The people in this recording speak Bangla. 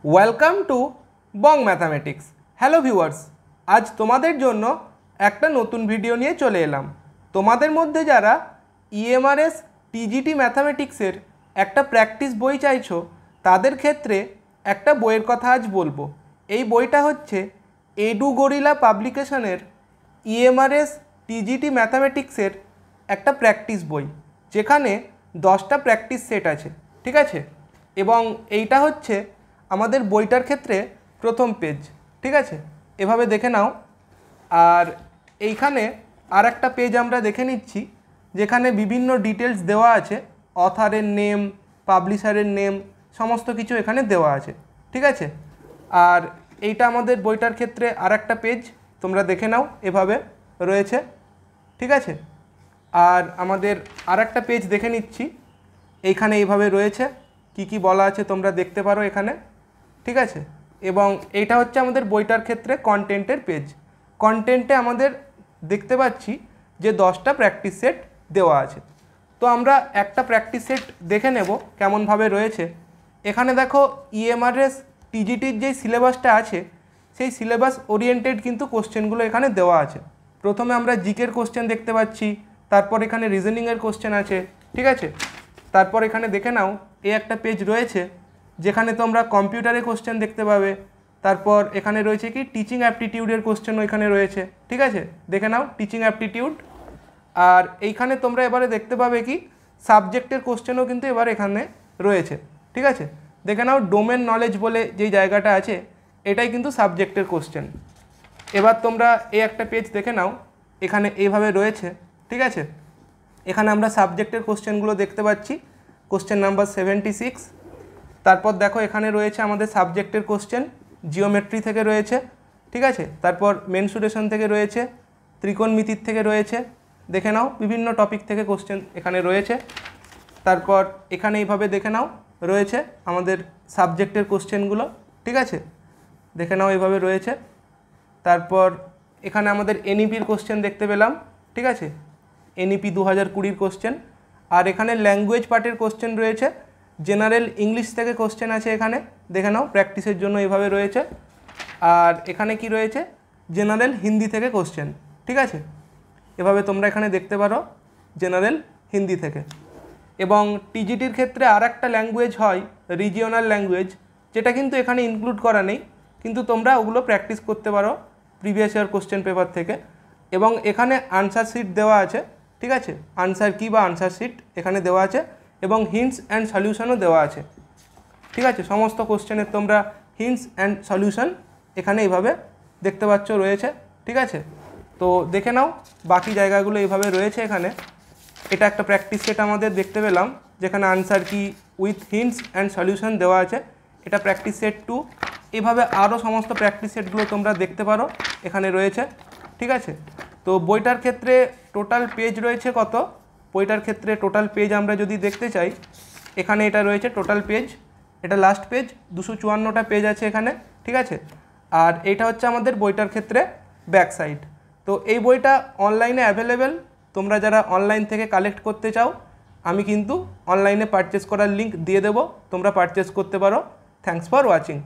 Welcome to Bong mathematics. Hello viewers, আজ তোমাদের জন্য একটা নতুন ভিডিও নিয়ে চলে এলাম। তোমাদের মধ্যে যারা ইএমআরএস টিজিটি ম্যাথামেটিক্সের একটা প্র্যাকটিস বই চাইছো, তাদের ক্ষেত্রে একটা বইয়ের কথা আজ বলবো। এই বইটা হচ্ছে এডুগোরিলা পাবলিকেশনের ইএমআরএস টিজিটি ম্যাথামেটিক্সের একটা প্র্যাকটিস বই, যেখানে 10টা প্র্যাকটিস সেট আছে, ঠিক আছে। এবং এইটা হচ্ছে আমাদের বইটার ক্ষেত্রে প্রথম পেজ, ঠিক আছে, এভাবে দেখে নাও। আর এইখানে আর একটা পেজ আমরা দেখে নিচ্ছি, যেখানে বিভিন্ন ডিটেলস দেওয়া আছে, অথারের নেম, পাবলিশারের নেম, সমস্ত কিছু এখানে দেওয়া আছে, ঠিক আছে। আর এইটা আমাদের বইটার ক্ষেত্রে আর একটা পেজ, তোমরা দেখে নাও, এভাবে রয়েছে, ঠিক আছে। আর আমাদের আর একটা পেজ দেখে নিচ্ছি, এইখানে এইভাবে রয়েছে, কি বলা আছে তোমরা দেখতে পারো এখানে, ঠিক আছে। এবং এইটা হচ্ছে আমাদের বইটার ক্ষেত্রে কন্টেন্টের পেজ। কন্টেন্টে আমাদের দেখতে পাচ্ছি যে 10টা প্র্যাকটিস সেট দেওয়া আছে। তো আমরা একটা প্র্যাকটিস সেট দেখে নেব কেমনভাবে রয়েছে। এখানে দেখো ইএমআরএস টিজিটির যেই সিলেবাসটা আছে, সেই সিলেবাস ওরিয়েন্টেড কিন্তু কোশ্চেনগুলো এখানে দেওয়া আছে। প্রথমে আমরা জিকের কোশ্চেন দেখতে পাচ্ছি, তারপর এখানে রিজনিংয়ের কোশ্চেন আছে, ঠিক আছে। তারপর এখানে দেখে নাও এই একটা পেজ রয়েছে, যেখানে তোমরা কম্পিউটারের কোশ্চেন দেখতে পাবে। তারপর এখানে রয়েছে কি টিচিং অ্যাপটিটিউডের কোশ্চেনও এখানে রয়েছে, ঠিক আছে, দেখে নাও টিচিং অ্যাপটিটিউড। আর এইখানে তোমরা এবারে দেখতে পাবে কি সাবজেক্টের কোশ্চেনও কিন্তু এবার এখানে রয়েছে, ঠিক আছে। দেখে নাও ডোমেন নলেজ বলে যেই জায়গাটা আছে, এটাই কিন্তু সাবজেক্টের কোশ্চেন। এবার তোমরা এই একটা পেজ দেখে নাও, এখানে এইভাবে রয়েছে, ঠিক আছে। এখানে আমরা সাবজেক্টের কোশ্চেনগুলো দেখতে পাচ্ছি, কোশ্চেন নাম্বার 76। তারপর দেখো এখানে রয়েছে আমাদের সাবজেক্টের কোশ্চেন, জিওমেট্রি থেকে রয়েছে, ঠিক আছে। তারপর মেনসুরেশন থেকে রয়েছে, ত্রিকোণমিতির থেকে রয়েছে, দেখে নাও বিভিন্ন টপিক থেকে কোশ্চেন এখানে রয়েছে। তারপর এখানে এইভাবে দেখে নাও রয়েছে আমাদের সাবজেক্টের কোশ্চেনগুলো, ঠিক আছে, দেখে নাও এইভাবে রয়েছে। তারপর এখানে আমাদের এনইপির কোশ্চেন দেখতে পেলাম, ঠিক আছে, এনইপি 2020 কোশ্চেন। আর এখানে ল্যাঙ্গুয়েজ পার্টের কোশ্চেন রয়েছে, জেনারেল ইংলিশ থেকে কোশ্চেন আছে এখানে, দেখে নাও প্র্যাকটিসের জন্য এইভাবে রয়েছে। আর এখানে কি রয়েছে, জেনারেল হিন্দি থেকে কোশ্চেন, ঠিক আছে, এভাবে তোমরা এখানে দেখতে পারো জেনারেল হিন্দি থেকে। এবং টিজিটির ক্ষেত্রে আর একটা ল্যাঙ্গুয়েজ হয় রিজিওনাল ল্যাঙ্গুয়েজ, যেটা কিন্তু এখানে ইনক্লুড করা নেই, কিন্তু তোমরা ওগুলো প্র্যাকটিস করতে পারো প্রিভিয়াস ইয়ার কোশ্চেন পেপার থেকে। এবং এখানে আনসার শিট দেওয়া আছে, ঠিক আছে, আনসার কি বা আনসার শিট এখানে দেওয়া আছে, এবং হিন্টস অ্যান্ড সলিউশনও দেওয়া আছে, ঠিক আছে। সমস্ত কোশ্চেনের তোমরা হিন্টস অ্যান্ড সলিউশন এখানে এইভাবে দেখতে পাচ্ছ রয়েছে, ঠিক আছে। তো দেখে নাও বাকি জায়গাগুলো এইভাবে রয়েছে এখানে। এটা একটা প্র্যাকটিস সেট আমাদের দেখতে পেলাম, যেখানে আনসার কি উইথ হিন্টস অ্যান্ড সলিউশন দেওয়া আছে, এটা প্র্যাকটিস সেট 2। এভাবে আরও সমস্ত প্র্যাকটিস সেটগুলো তোমরা দেখতে পারো এখানে রয়েছে, ঠিক আছে। তো বইটার ক্ষেত্রে টোটাল পেজ রয়েছে কত, বইটার ক্ষেত্রে টোটাল পেজ আমরা যদি দেখতে চাই, এখানে এটা রয়েছে টোটাল পেজ, এটা লাস্ট পেজ, 254টা পেজ আছে এখানে, ঠিক আছে। আর এইটা হচ্ছে আমাদের বইটার ক্ষেত্রে ব্যাক সাইড। তো এই বইটা অনলাইনে অ্যাভেলেবেল, তোমরা যারা অনলাইন থেকে কালেক্ট করতে চাও, আমি কিন্তু অনলাইনে পারচেস করার লিঙ্ক দিয়ে দেবো, তোমরা পারচেস করতে পারো। Thanks for watching.